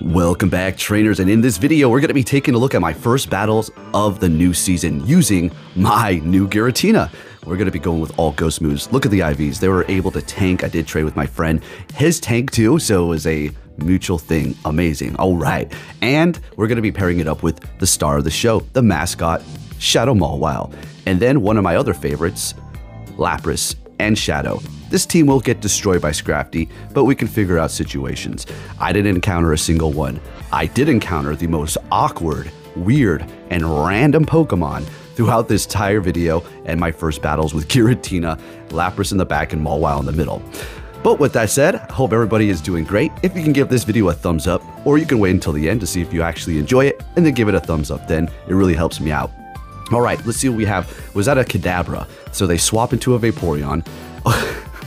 Welcome back, trainers, and in this video we're going to be taking a look at my first battles of the new season using my new Giratina. We're going to be going with all ghost moves. Look at the IVs. They were able to tank. I did trade with my friend. His tank too, so it was a mutual thing. Amazing. All right. And we're going to be pairing it up with the star of the show, the mascot, Shadow Mawile. And then one of my other favorites, Lapras and Shadow. This team will get destroyed by Scrafty, but we can figure out situations. I didn't encounter a single one. I did encounter the most awkward, weird, and random Pokemon throughout this entire video and my first battles with Giratina, Lapras in the back, and Mawile in the middle. But with that said, I hope everybody is doing great. If you can give this video a thumbs up, or you can wait until the end to see if you actually enjoy it, and then give it a thumbs up, then it really helps me out. All right, let's see what we have. Was that a Kadabra? So they swap into a Vaporeon.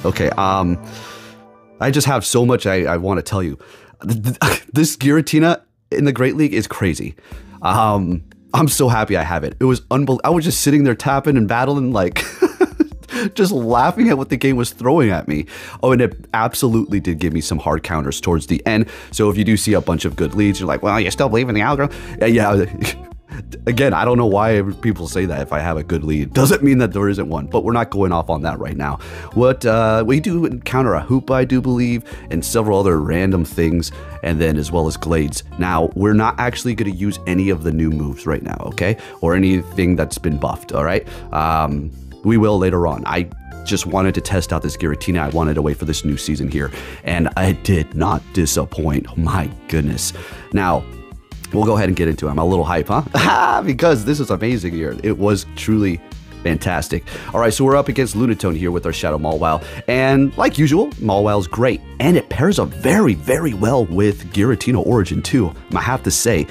Okay, I just have so much I want to tell you. This Giratina in the Great League is crazy. I'm so happy I have it. It was unbelievable. I was just sitting there tapping and battling, like, just laughing at what the game was throwing at me. Oh, and it absolutely did give me some hard counters towards the end. So if you do see a bunch of good leads, you're like, well, you still believe in the algorithm? Yeah. Again, I don't know why people say that if I have a good lead. Doesn't mean that there isn't one, but we're not going off on that right now. What we do encounter a Hoopa, I do believe, and several other random things, and then as well as Glades. Now, we're not actually going to use any of the new moves right now, okay? Or anything that's been buffed, all right? We will later on. I just wanted to test out this Giratina. I wanted to wait for this new season here, and I did not disappoint. Oh my goodness. Now, we'll go ahead and get into it. I'm a little hype, huh? Because this is amazing here. It was truly fantastic. All right, so we're up against Lunatone here with our Shadow Mawile. And like usual, Mawile's great. And it pairs up very, very well with Giratina Origin too. I have to say,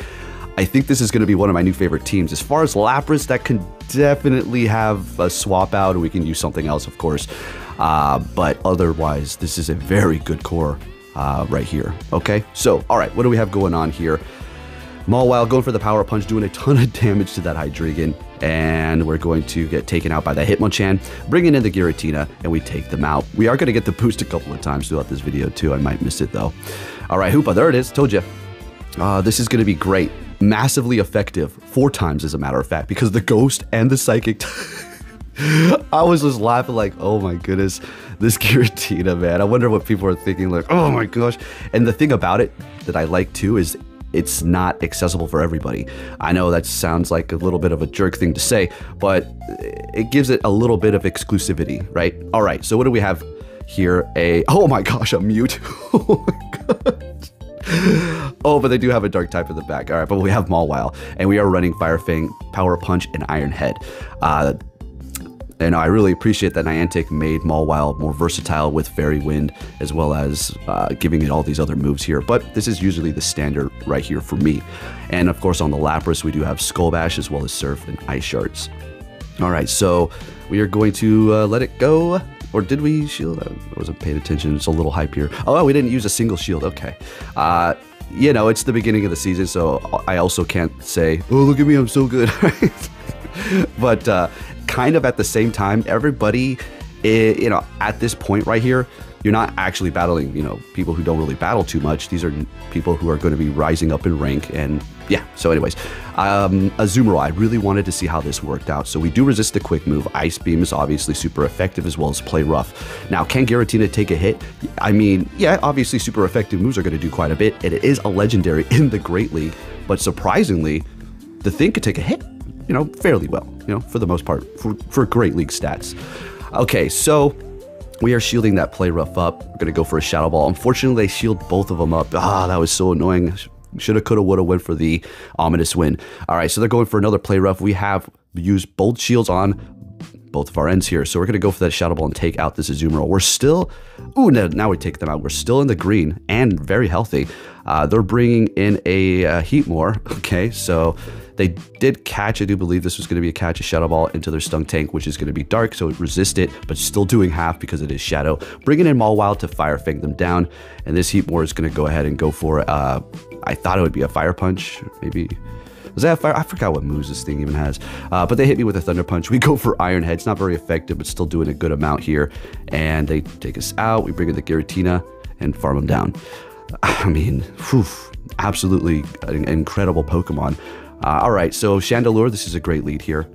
I think this is going to be one of my new favorite teams. As far as Lapras, that can definitely have a swap out, and we can use something else, of course. But otherwise, this is a very good core right here. Okay, so, all right, what do we have going on here? Mawile going for the Power Punch, doing a ton of damage to that Hydreigon, and we're going to get taken out by that Hitmonchan, bringing in the Giratina, and we take them out. We are going to get the boost a couple of times throughout this video, too. I might miss it, though. All right, Hoopa, there it is. Told you. This is going to be great. Massively effective. 4 times, as a matter of fact, because the Ghost and the Psychic... I was just laughing like, oh my goodness, this Giratina, man. I wonder what people are thinking, like, oh my gosh. And the thing about it that I like, too, is it's not accessible for everybody. I know that sounds like a little bit of a jerk thing to say, but it gives it a little bit of exclusivity, right? All right, so what do we have here? Oh my gosh, a Mute. Oh my god. Oh, but they do have a dark type in the back. All right, but we have Mawile, and we are running Fire Fang, Power Punch, and Iron Head. And I really appreciate that Niantic made Mawile more versatile with Fairy Wind, as well as giving it all these other moves here. But this is usually the standard right here for me. And of course, on the Lapras, we do have Skull Bash, as well as Surf and Ice Shards. All right, so we are going to let it go. Or did we shield? I wasn't paying attention. It's a little hype here. Oh, we didn't use a single shield. Okay. You know, it's the beginning of the season, so I also can't say, oh, look at me, I'm so good. But kind of at the same time, everybody, you know, at this point right here, you're not actually battling, you know, people who don't really battle too much. These are people who are going to be rising up in rank. And yeah, so anyways, Azumarill, I really wanted to see how this worked out. So we do resist the quick move. Ice Beam is obviously super effective, as well as Play Rough. Now, can Giratina take a hit? I mean, yeah, obviously super effective moves are going to do quite a bit. And it is a legendary in the Great League. But surprisingly, the thing could take a hit, you know, fairly well, you know, for the most part, for Great League stats. Okay, so we are shielding that Play Rough up. We're going to go for a Shadow Ball. Unfortunately, they shield both of them up. Ah, that was so annoying. Shoulda, coulda, woulda went for the ominous win. All right, so they're going for another Play Rough. We have used both shields on both of our ends here. So we're going to go for that Shadow Ball and take out this Azumarill. We're still... Ooh, now we take them out. We're still in the green and very healthy. They're bringing in a Heatmore. Okay, so... They did catch, I do believe this was going to be a catch, a Shadow Ball into their Stung Tank, which is going to be dark, so it resists it, but still doing half because it is Shadow. Bringing in Mawile to Fire Fang them down, and this Heatmore is going to go ahead and go for, I thought it would be a Fire Punch, maybe. Was that a fire? I forgot what moves this thing even has. But they hit me with a Thunder Punch. We go for Iron Head. It's not very effective, but still doing a good amount here. And they take us out. We bring in the Giratina and farm them down. I mean, whew, absolutely an incredible Pokemon. All right, so Chandelure, this is a great lead here.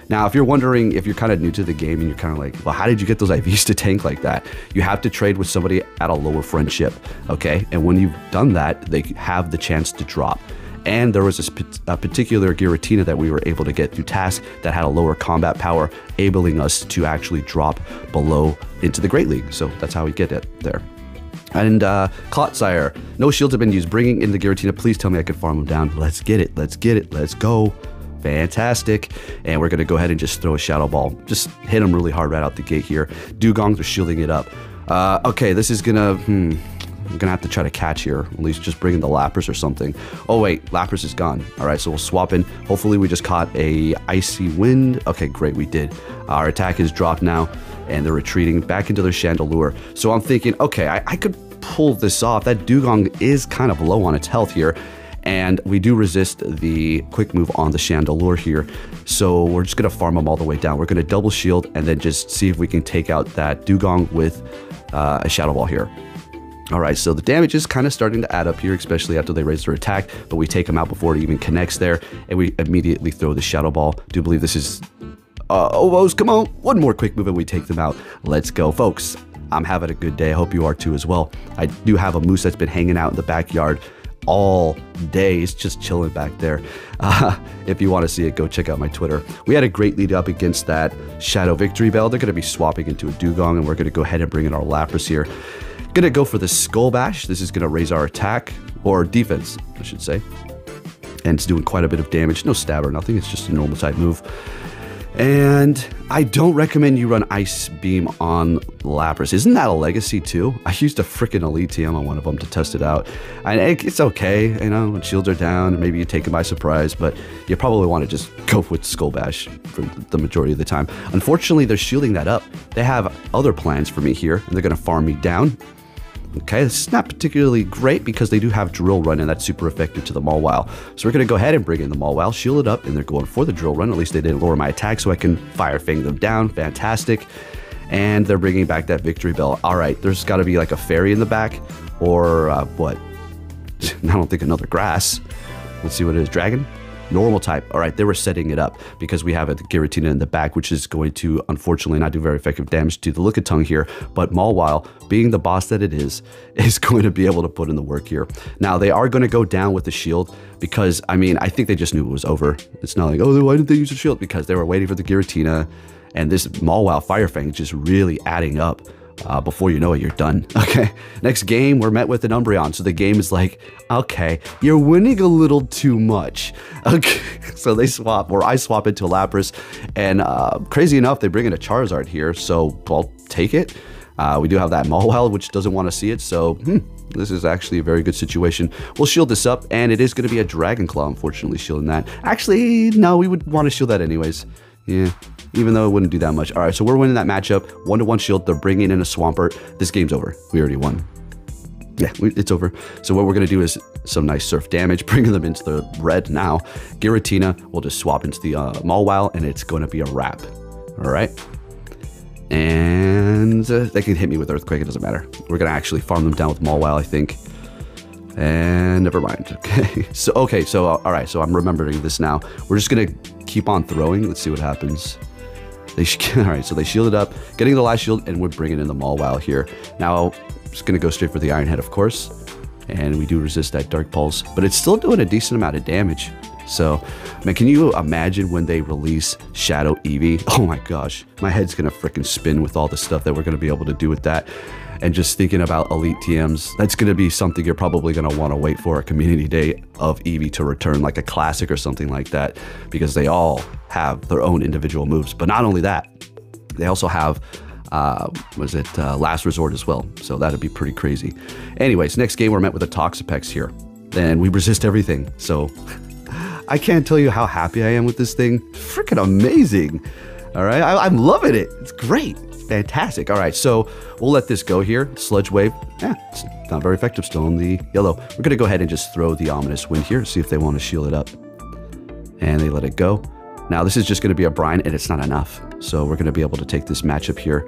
Now, if you're wondering, if you're kind of new to the game and you're kind of like, well, how did you get those IVs to tank like that? You have to trade with somebody at a lower friendship, okay? And when you've done that, they have the chance to drop. And there was a particular Giratina that we were able to get through task that had a lower combat power, enabling us to actually drop below into the Great League. So that's how we get it there. And Clotsire, no shields have been used. Bringing in the Giratina, please tell me I can farm them down. Let's get it, let's get it, let's go. Fantastic. And we're gonna go ahead and just throw a Shadow Ball. Just hit him really hard right out the gate here. Dugongs are shielding it up. Okay, this is gonna, I'm gonna have to try to catch here. At least just bring in the Lapras or something. Oh wait, Lapras is gone. All right, so we'll swap in. Hopefully we just caught a Icy Wind. Okay, great, we did. Our attack is dropped now, and they're retreating back into their Chandelure. So I'm thinking, okay, I could pull this off. That Dugong is kind of low on its health here, and we do resist the quick move on the Chandelure here. So we're just gonna farm them all the way down. We're gonna double shield and then just see if we can take out that Dugong with a Shadow Ball here. All right, so the damage is kind of starting to add up here, especially after they raise their attack, but we take them out before it even connects there, and we immediately throw the Shadow Ball. Do believe this is, Ovos, come on, one more quick move and we take them out. Let's go, folks. I'm having a good day. I hope you are too as well. I do have a moose that's been hanging out in the backyard all day. It's just chilling back there. If you want to see it, go check out my Twitter. We had a great lead up against that Shadow Victory Bell. They're going to be swapping into a Dugong, and we're going to go ahead and bring in our Lapras here. Gonna go for the Skull Bash. This is gonna raise our attack, or defense, I should say. And it's doing quite a bit of damage. No stab or nothing, it's just a normal type move. And I don't recommend you run Ice Beam on Lapras. Isn't that a legacy too? I used a freaking Elite TM on one of them to test it out. And it's okay, you know, when shields are down, maybe you take it by surprise, but you probably want to just go with Skull Bash for the majority of the time. Unfortunately, they're shielding that up. They have other plans for me here, and they're gonna farm me down. Okay, this is not particularly great because they do have Drill Run, and that's super effective to the Mawile. So we're going to go ahead and bring in the Mawile, shield it up, and they're going for the Drill Run. At least they didn't lower my attack so I can Fire Fang them down. Fantastic. And they're bringing back that Victory Bell. All right, there's got to be like a fairy in the back, or what? I don't think another grass. Let's see what it is. Dragon? Normal type. All right, they were setting it up because we have a Giratina in the back, which is going to unfortunately not do very effective damage to the Lickitung here. But Mawile, being the boss that it is going to be able to put in the work here. Now, they are going to go down with the shield because, I mean, I think they just knew it was over. It's not like, oh, why didn't they use the shield? Because they were waiting for the Giratina, and this Mawile Fire Fang is just really adding up. Before you know it, you're done. Okay, next game, we're met with an Umbreon. So the game is like, okay, you're winning a little too much. Okay, so they swap, or I swap into Lapras, and crazy enough, they bring in a Charizard here, so I'll take it. We do have that Mawile, which doesn't want to see it, so this is actually a very good situation. We'll shield this up, and it is going to be a Dragon Claw, unfortunately, shielding that. Actually, no, we would want to shield that anyways. Yeah, even though it wouldn't do that much. All right, so we're winning that matchup. 1-to-1 shield. They're bringing in a Swampert. This game's over. We already won. Yeah, it's over. So what we're going to do is some nice surf damage, bringing them into the red now. Giratina, we'll just swap into the Mawile, and it's going to be a wrap. All right. And they can hit me with Earthquake. It doesn't matter. We're going to actually farm them down with Mawile, I think. And never mind. Okay. So all right. So I'm remembering this now. We're just going to keep on throwing. Let's see what happens. All right, so they shielded up, getting the last shield, and we're bringing in the Mawile here. Now, just going to go straight for the Iron Head, of course, and we do resist that Dark Pulse, but it's still doing a decent amount of damage. So, man, can you imagine when they release Shadow Eevee? Oh my gosh, my head's going to freaking spin with all the stuff that we're going to be able to do with that. And just thinking about Elite TMs, that's going to be something you're probably going to want to wait for a community day of Eevee to return, like a classic or something like that, because they all have their own individual moves. But not only that, they also have, Last Resort as well. So that'd be pretty crazy. Anyways, next game we're met with a Toxapex here, and we resist everything. So I can't tell you how happy I am with this thing. Freaking amazing. All right, I'm loving it. It's great. Fantastic. All right, so we'll let this go here. Sludge Wave, it's not very effective still in the yellow. We're going to go ahead and just throw the Ominous Wind here, see if they want to shield it up. And they let it go. Now, this is just going to be a brine, and it's not enough. So we're going to be able to take this matchup here.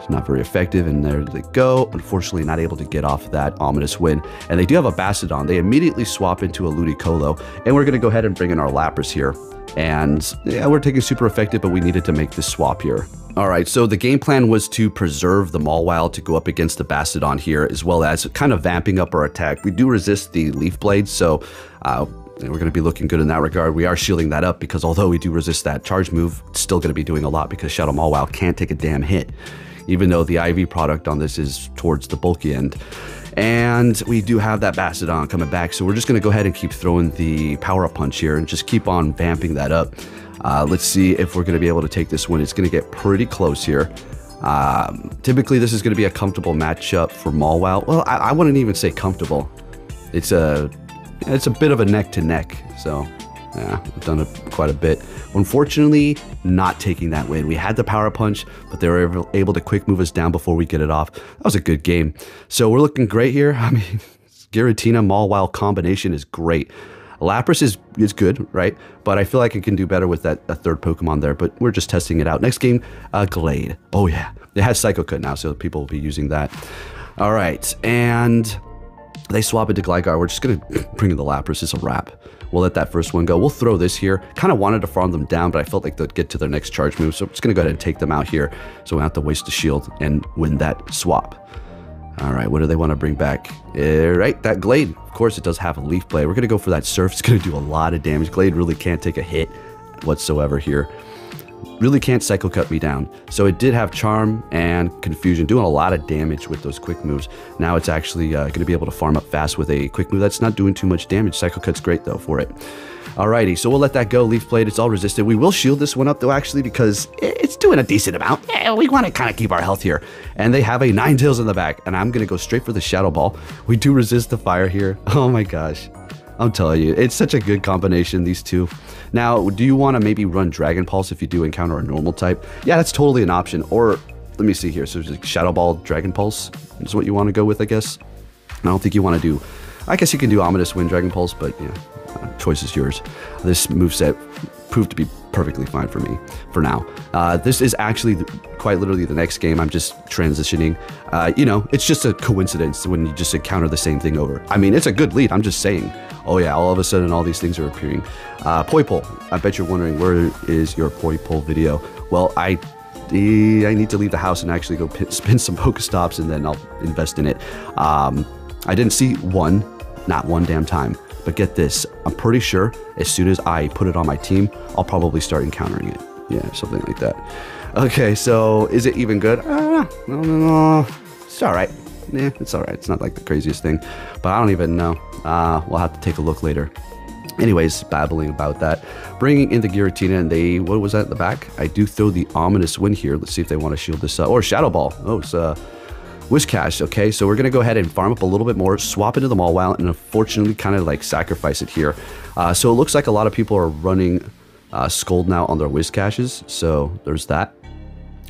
Not very effective, and there they go. Unfortunately, not able to get off that ominous win. And they do have a Bastiodon. They immediately swap into a Ludicolo, and we're going to go ahead and bring in our Lapras here. And yeah, we're taking super effective, but we needed to make this swap here. All right, so the game plan was to preserve the Mawile to go up against the Bastiodon here, as well as kind of vamping up our attack. We do resist the Leaf Blade, so we're going to be looking good in that regard. We are shielding that up because although we do resist that charge move, it's still going to be doing a lot because Shadow Mawile can't take a damn hit, even though the IV product on this is towards the bulky end. And we do have that Bastiodon coming back, so we're just going to go ahead and keep throwing the power-up punch here and just keep on vamping that up. Let's see if we're going to be able to take this one. It's going to get pretty close here. Typically, this is going to be a comfortable matchup for Mawile. Well, I wouldn't even say comfortable. It's a bit of a neck-to-neck, so yeah, we've done it quite a bit. Unfortunately, not taking that win. We had the power punch, but they were able to quick move us down before we get it off. That was a good game. So we're looking great here. I mean, Giratina Mawile combination is great. Lapras is good, right? But I feel like it can do better with that third Pokemon there, but we're just testing it out. Next game, Glade. Oh yeah, it has Psycho Cut now, so people will be using that. All right, and they swap into Gligar. We're just gonna bring in the Lapras. It's a wrap. We'll let that first one go. We'll throw this here. Kind of wanted to farm them down, but I felt like they'd get to their next charge move, so I'm just gonna go ahead and take them out here, so we don't have to waste the shield and win that swap. All right, what do they want to bring back? Right, that Glade. Of course, it does have a Leaf Blade. We're going to go for that Surf. It's going to do a lot of damage. Glade really can't take a hit whatsoever here. Really can't Psycho Cut me down. So it did have Charm and Confusion, doing a lot of damage with those quick moves. Now it's actually going to be able to farm up fast with a quick move that's not doing too much damage. Psycho Cut's great, though, for it. Alrighty, so we'll let that go. Leaf Blade, it's all resisted. We will shield this one up, though, actually, because it's doing a decent amount. Yeah, we want to kind of keep our health here. And they have a Ninetales in the back, and I'm going to go straight for the Shadow Ball. We do resist the fire here. Oh, my gosh. I'm telling you, it's such a good combination, these two. Now, do you want to maybe run Dragon Pulse if you do encounter a normal type? Yeah, that's totally an option. Or, let me see here. So, there's like Shadow Ball, Dragon Pulse is what you want to go with, I guess. I don't think you want to do... I guess you can do Ominous Wind, Dragon Pulse, but yeah, choice is yours. This moveset proved to be perfectly fine for me for now. This is actually quite literally the next game. I'm just transitioning. You know, it's just a coincidence when you just encounter the same thing over. I mean, it's a good lead. I'm just saying. Oh yeah, all of a sudden all these things are appearing. Poipole. I bet you're wondering, where is your Poipole video? Well, I need to leave the house and actually go spin some Pokestops, and then I'll invest in it. I didn't see one, not one damn time. But get this, I'm pretty sure as soon as I put it on my team, I'll probably start encountering it. Yeah, something like that. Okay, so is it even good? No. It's all right. Yeah, it's all right. It's not like the craziest thing, but I don't even know. We'll have to take a look later. Anyways, babbling about that. Bringing in the Giratina, and what was that in the back? I do throw the Ominous Wind here. Let's see if they want to shield this up. Or Shadow Ball. Oh, it's Whiscash. Okay, so we're going to go ahead and farm up a little bit more, swap into the Mawile, and unfortunately kind of like sacrifice it here. So it looks like a lot of people are running Scold now on their Whiscashes, so there's that.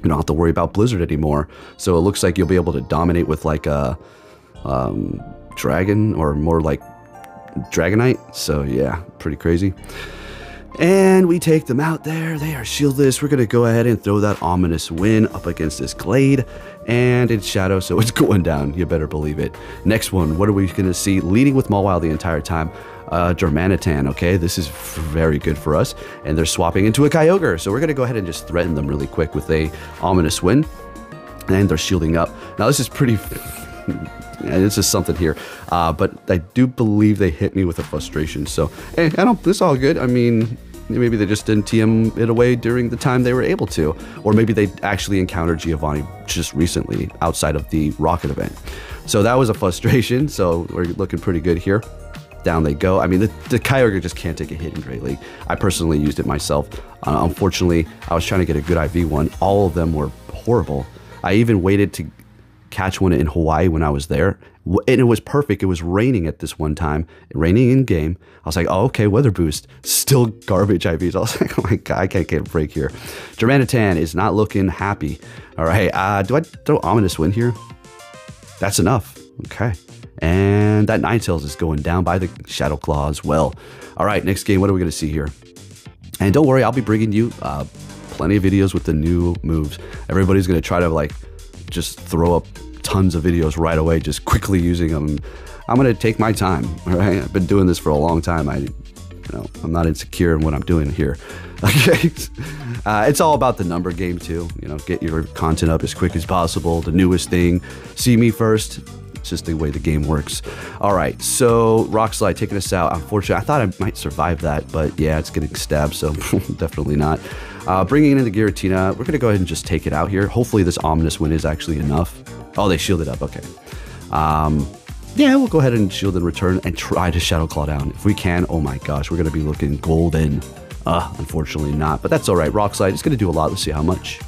You don't have to worry about Blizzard anymore. So it looks like you'll be able to dominate with like a Dragon, or more like Dragonite. So yeah, pretty crazy. And we take them out there. They are shieldless. We're going to go ahead and throw that Ominous Wind up against this Glade. And it's Shadow, so it's going down. You better believe it. Next one, what are we going to see? Leading with Mawile the entire time. Germanitan, okay? This is very good for us. And they're swapping into a Kyogre. So we're going to go ahead and just threaten them really quick with a Ominous Wind. And they're shielding up. Now, this is pretty... this is something here. But I do believe they hit me with a frustration. So, hey, it's all good. I mean... Maybe they just didn't TM it away during the time they were able to. Or maybe they actually encountered Giovanni just recently outside of the Rocket event. So that was a frustration. So we're looking pretty good here. Down they go. I mean, the Kyogre just can't take a hit in Great League. I personally used it myself. Unfortunately, I was trying to get a good IV one. All of them were horrible. I even waited to catch one in Hawaii when I was there. And it was perfect. It was raining at this one time, raining in game. I was like, oh, okay, weather boost. Still garbage IVs. I was like, oh my God, I can't get a break here. Germanitan is not looking happy. All right, do I throw Ominous Wind here? That's enough. Okay. And that Ninetales is going down by the Shadow Claw as well. All right, next game, what are we going to see here? And don't worry, I'll be bringing you plenty of videos with the new moves. Everybody's going to try to like just throw up tons of videos right away, just quickly using them. I'm going to take my time, all right? I've been doing this for a long time. I'm not insecure in what I'm doing here. Okay, it's all about the number game too. Get your content up as quick as possible. The newest thing, see me first. It's just the way the game works. All right, so Rock Slide taking us out. Unfortunately, I thought I might survive that, but yeah, it's getting stabbed, so definitely not. Bringing in the Giratina, we're gonna go ahead and just take it out here. Hopefully this Ominous Wind is actually enough. Oh, they shielded up, okay. Yeah, we'll go ahead and shield in return and try to Shadow Claw down. If we can, oh my gosh, we're gonna be looking golden. Unfortunately not, but that's all right. Rock Slide is gonna do a lot. Let's see how much.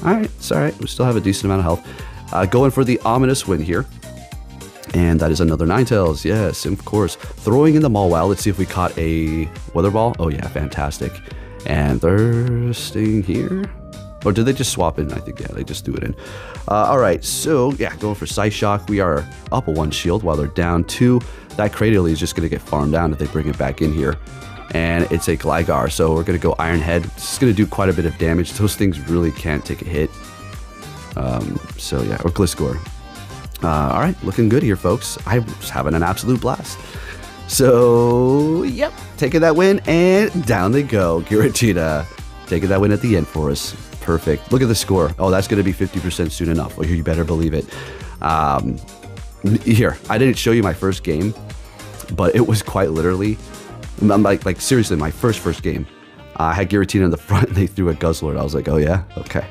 All right, it's all right. We still have a decent amount of health. Going for the Ominous Wind here. And that is another Ninetales. Yes, of course. Throwing in the Mawile. Let's see if we caught a Weather Ball. Oh yeah, fantastic. And they're staying here. Or did they just swap in? I think, yeah, they just threw it in. All right, so yeah, going for Psyshock. We are up a 1 shield while they're down 2. That Cradily is just going to get farmed down if they bring it back in here. And it's a Gligar, so we're going to go Iron Head. This is going to do quite a bit of damage. Those things really can't take a hit. So yeah, or Gliscor. All right, looking good here, folks. I was having an absolute blast. So, yep, taking that win, and down they go. Giratina taking that win at the end for us. Perfect. Look at the score. Oh, that's going to be 50% soon enough. Well, you better believe it. Here, I didn't show you my first game, but it was quite literally, like seriously, my first game. I had Giratina in the front, and they threw a Guzzlord. I was like, oh yeah, okay.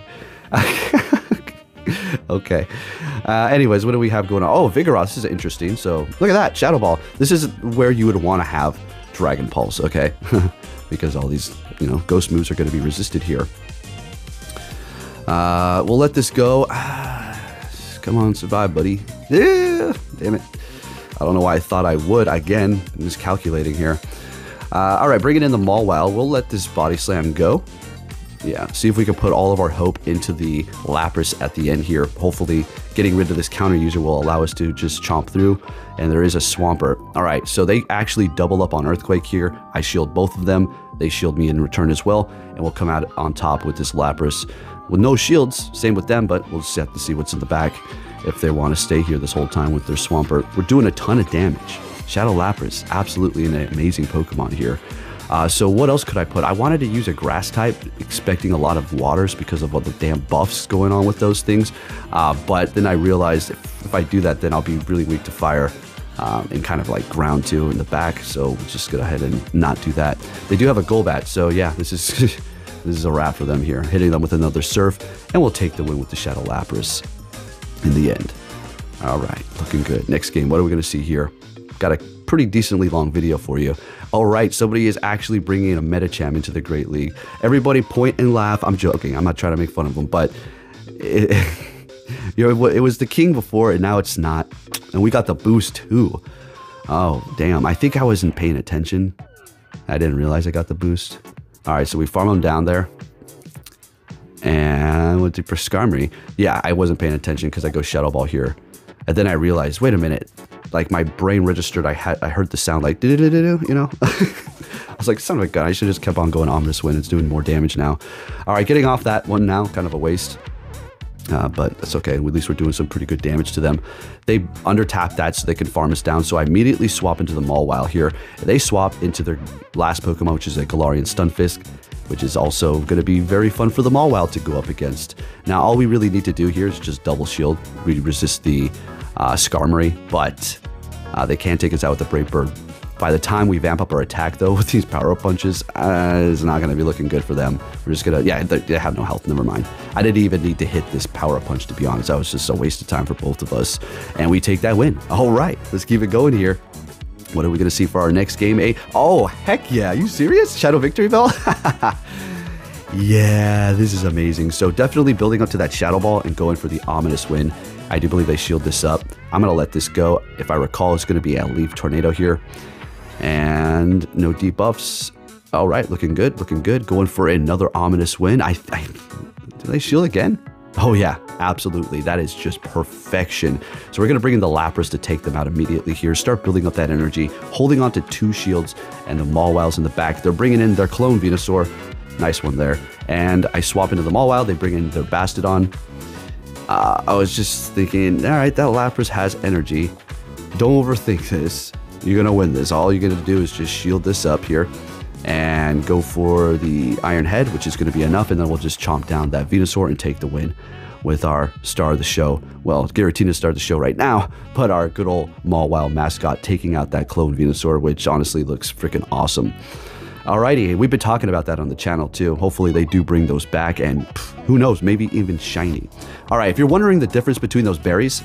Okay. Anyways, what do we have going on? Oh, Vigoroth. This is interesting. So look at that. Shadow Ball. This is where you would want to have Dragon Pulse, okay? Because all these, ghost moves are going to be resisted here. We'll let this go. Come on, survive, buddy. Yeah, damn it. I don't know why I thought I would. Again, I'm just calculating here. All right, bringing in the Mawile. We'll let this Body Slam go. Yeah, see if we can put all of our hope into the Lapras at the end here. Hopefully, getting rid of this counter user will allow us to just chomp through. And there is a Swampert. All right, so they actually double up on Earthquake here. I shield both of them. They shield me in return as well. And we'll come out on top with this Lapras with no shields. Same with them, but we'll just have to see what's in the back if they want to stay here this whole time with their Swampert. We're doing a ton of damage. Shadow Lapras, absolutely an amazing Pokemon here. So what else could I put? I wanted to use a grass type, expecting a lot of waters because of all the damn buffs going on with those things. But then I realized if I do that, then I'll be really weak to fire and kind of like ground too in the back. So we'll just go ahead and not do that. They do have a Golbat, so yeah, this is this is a wrap for them here. Hitting them with another Surf, and we'll take the win with the Shadow Lapras in the end. All right, looking good. Next game, what are we going to see here? Got a pretty decently long video for you. All right, somebody is actually bringing a Medicham into the Great League. Everybody point and laugh. I'm joking. I'm not trying to make fun of them, but it was the king before, and now it's not. And we got the boost too. Oh, damn. I think I wasn't paying attention. I didn't realize I got the boost. All right, so we farm them down there. And went to for Skarmory. Yeah, I wasn't paying attention because I go Shadow Ball here. And then I realized, wait a minute. Like my brain registered, I heard the sound like do-do-do-do-do, I was like, son of a gun, I should have just kept on going Ominous Wind. It's doing more damage now. All right, getting off that one now, kind of a waste. But that's okay. At least we're doing some pretty good damage to them. They under-tap that so they can farm us down. So I immediately swap into the Mawile here. They swap into their last Pokemon, which is a Galarian Stunfisk, which is also going to be very fun for the Mawile to go up against. Now, all we really need to do here is just double shield. We resist the Skarmory, but they can't take us out with the Brave Bird. By the time we vamp up our attack, though, with these Power Up Punches, it's not going to be looking good for them. We're just going to, yeah, they have no health, never mind. I didn't even need to hit this Power Up Punch, to be honest. That was just a waste of time for both of us. And we take that win. All right, let's keep it going here. What are we going to see for our next game? Oh, heck yeah. Are you serious? Shadow Victory Bell? Yeah, this is amazing. So definitely building up to that Shadow Ball and going for the Ominous Win. I do believe they shield this up. I'm going to let this go. If I recall, it's going to be a Leaf Tornado here. And no debuffs. All right, looking good, looking good. Going for another Ominous Win. Did they shield again? Oh yeah, absolutely. That is just perfection. So we're going to bring in the Lapras to take them out immediately here. Start building up that energy, holding on to 2 shields and the Mawiles in the back. They're bringing in their clone Venusaur. Nice one there. And I swap into the Mawile. They bring in their Bastodon. I was just thinking, all right, that Lapras has energy. Don't overthink this. You're going to win this. All you're going to do is just shield this up here and go for the Iron Head, which is going to be enough, and then we'll just chomp down that Venusaur and take the win with our star of the show. Well, Giratina's star of the show right now, but our good old Mawile mascot taking out that clone Venusaur, which honestly looks freaking awesome. Alrighty, we've been talking about that on the channel too. Hopefully they do bring those back, and who knows, maybe even shiny. Alright, if you're wondering the difference between those berries,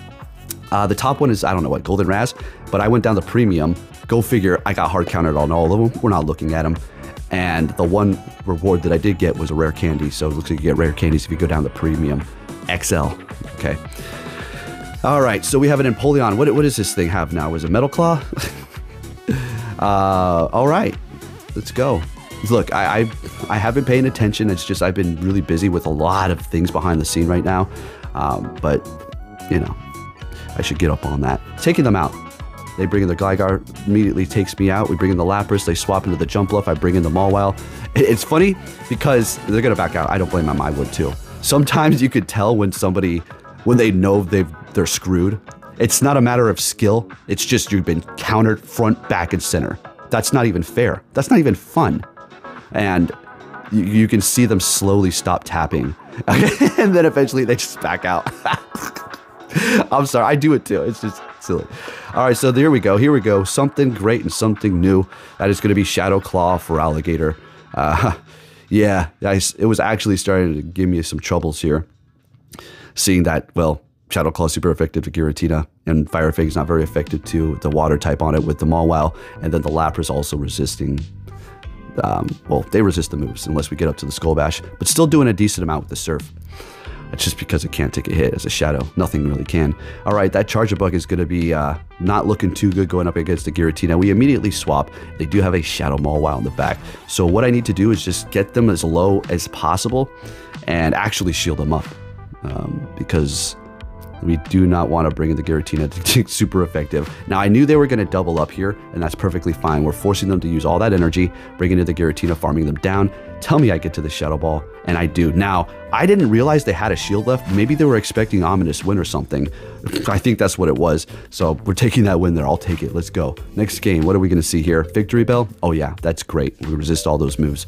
the top one is, I don't know what, Golden Raz, but I went down to Premium. Go figure, I got hard counted on all of them. We're not looking at them. And the one reward that I did get was a rare candy, so it looks like you get rare candies if you go down to Premium XL. Okay. Alright, so we have an Empoleon. What does this thing have now? Is it Metal Claw? Alright. Let's go. Look, I have been paying attention. It's just I've been really busy with a lot of things behind the scene right now. But, you know, I should get up on that. Taking them out. They bring in the Gligar, immediately takes me out. We bring in the Lapras. They swap into the Jumpluff. I bring in the Mawile. It's funny because they're going to back out. I don't blame them. I would too. Sometimes you could tell when they know they're screwed. It's not a matter of skill. It's just you've been countered front, back, and center. That's not even fair. That's not even fun. And you can see them slowly stop tapping. And then eventually they just back out. I'm sorry, I do it too. It's just silly. All right, so there we go. Here we go. Something great and something new. That is going to be Shadow Claw for Alligator. Yeah, it was actually starting to give me some troubles here. Seeing that, well, Shadow Claw is super effective to Giratina, and Fire Fang is not very effective to the water type on it with the Mawile, and then the Lapras also resisting, well, they resist the moves unless we get up to the Skull Bash, but still doing a decent amount with the Surf. That's just because it can't take a hit as a Shadow. Nothing really can. All right, that Charger Bug is going to be not looking too good going up against the Giratina. We immediately swap. They do have a Shadow Mawile in the back. So what I need to do is just get them as low as possible and actually shield them up because we do not want to bring in the Giratina to be super effective. Now, I knew they were going to double up here, and that's perfectly fine. We're forcing them to use all that energy, bringing in the Giratina, farming them down. Tell me I get to the Shadow Ball, and I do. Now, I didn't realize they had a shield left. Maybe they were expecting Ominous Wind or something. I think that's what it was. So we're taking that win there. I'll take it. Let's go. Next game, what are we going to see here? Victory Bell? Oh, yeah, that's great. We resist all those moves.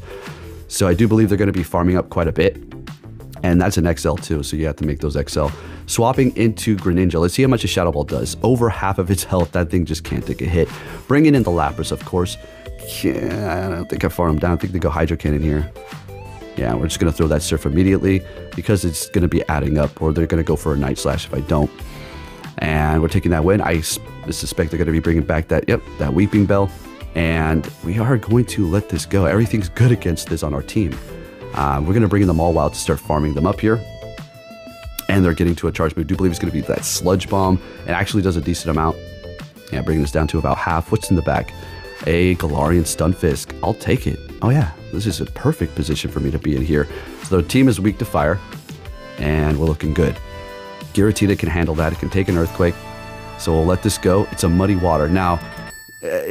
So I do believe they're going to be farming up quite a bit. And that's an XL too, so you have to make those XL. Swapping into Greninja. Let's see how much a Shadow Ball does. Over half of its health. That thing just can't take a hit. Bringing in the Lapras, of course. Yeah, I don't think I farm them down. I think they go Hydro Cannon here. Yeah, we're just going to throw that Surf immediately because it's going to be adding up, or they're going to go for a Night Slash if I don't. And we're taking that win. I suspect they're going to be bringing back that Weeping Bell. And we are going to let this go. Everything's good against this on our team. We're going to bring in the Mawile to start farming them up here. And they're getting to a charge move. I do believe it's going to be that Sludge Bomb. It actually does a decent amount. Yeah, bringing this down to about half. What's in the back? A Galarian Stunfisk. I'll take it. Oh yeah, this is a perfect position for me to be in here. So the team is weak to fire. And we're looking good. Giratina can handle that. It can take an Earthquake. So we'll let this go. It's a Muddy Water. Now,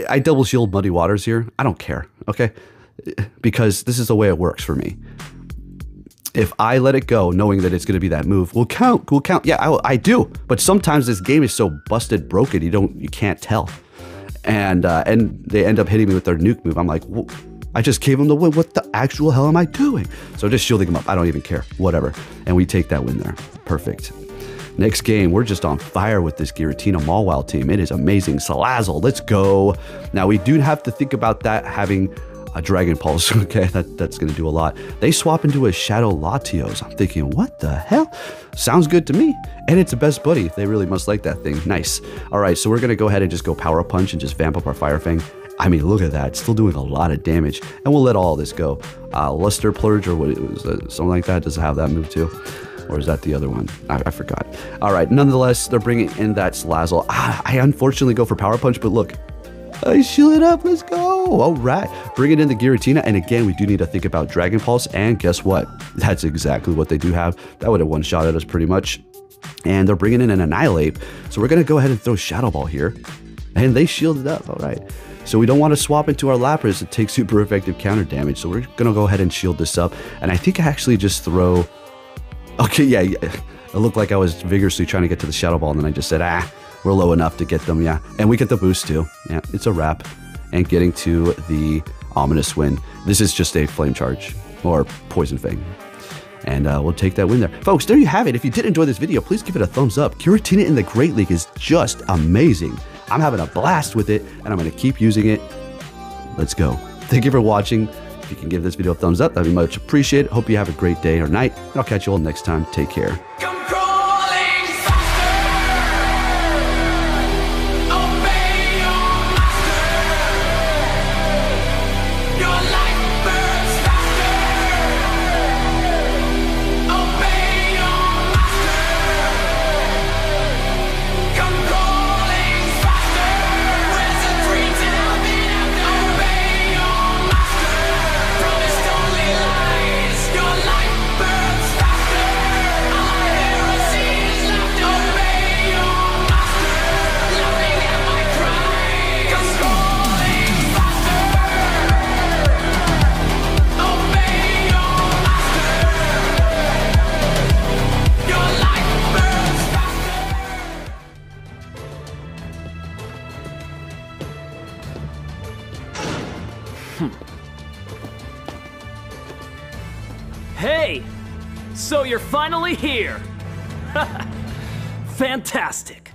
I double shield Muddy Waters here. I don't care, okay? Because this is the way it works for me. If I let it go, knowing that it's going to be that move, we'll count. Yeah, I do. But sometimes this game is so busted broken, you can't tell. And they end up hitting me with their nuke move. I'm like, well, I just gave them the win. What the actual hell am I doing? So just shielding them up. I don't even care. Whatever. And we take that win there. Perfect. Next game, we're just on fire with this Giratina Mawile team. It is amazing. Salazzle, let's go. Now, we do have to think about that having a Dragon Pulse. Okay, that's going to do a lot. They swap into a Shadow Latios. I'm thinking, what the hell? Sounds good to me. And it's a best buddy. They really must like that thing. Nice. All right, so we're going to go ahead and just go Power Punch and just vamp up our Fire Fang. I mean, look at that. It's still doing a lot of damage. And we'll let all this go. Luster Plurge or what it was, something like that. Does it have that move too? Or is that the other one? I forgot. All right, nonetheless, they're bringing in that Salazzle. I unfortunately go for Power Punch, but look. I shield it up. Let's go. All right. Bringing in the Giratina. And again, we do need to think about Dragon Pulse. And guess what? That's exactly what they do have. That would have one-shotted us pretty much. And they're bringing in an Annihilate. So we're going to go ahead and throw Shadow Ball here. And they shielded up. All right. So we don't want to swap into our Lapras and take super effective counter damage. So we're going to go ahead and shield this up. And I think I actually just throw... Okay, yeah. It looked like I was vigorously trying to get to the Shadow Ball, and then I just said, we're low enough to get them, yeah. And we get the boost too. Yeah, it's a wrap. And getting to the Ominous win. This is just a Flame Charge or Poison Fang. And we'll take that win there. Folks, there you have it. If you did enjoy this video, please give it a thumbs up. Giratina in the Great League is just amazing. I'm having a blast with it, and I'm going to keep using it. Let's go. Thank you for watching. If you can give this video a thumbs up, that'd be much appreciated. Hope you have a great day or night, and I'll catch you all next time. Take care. Hey! So you're finally here! Fantastic!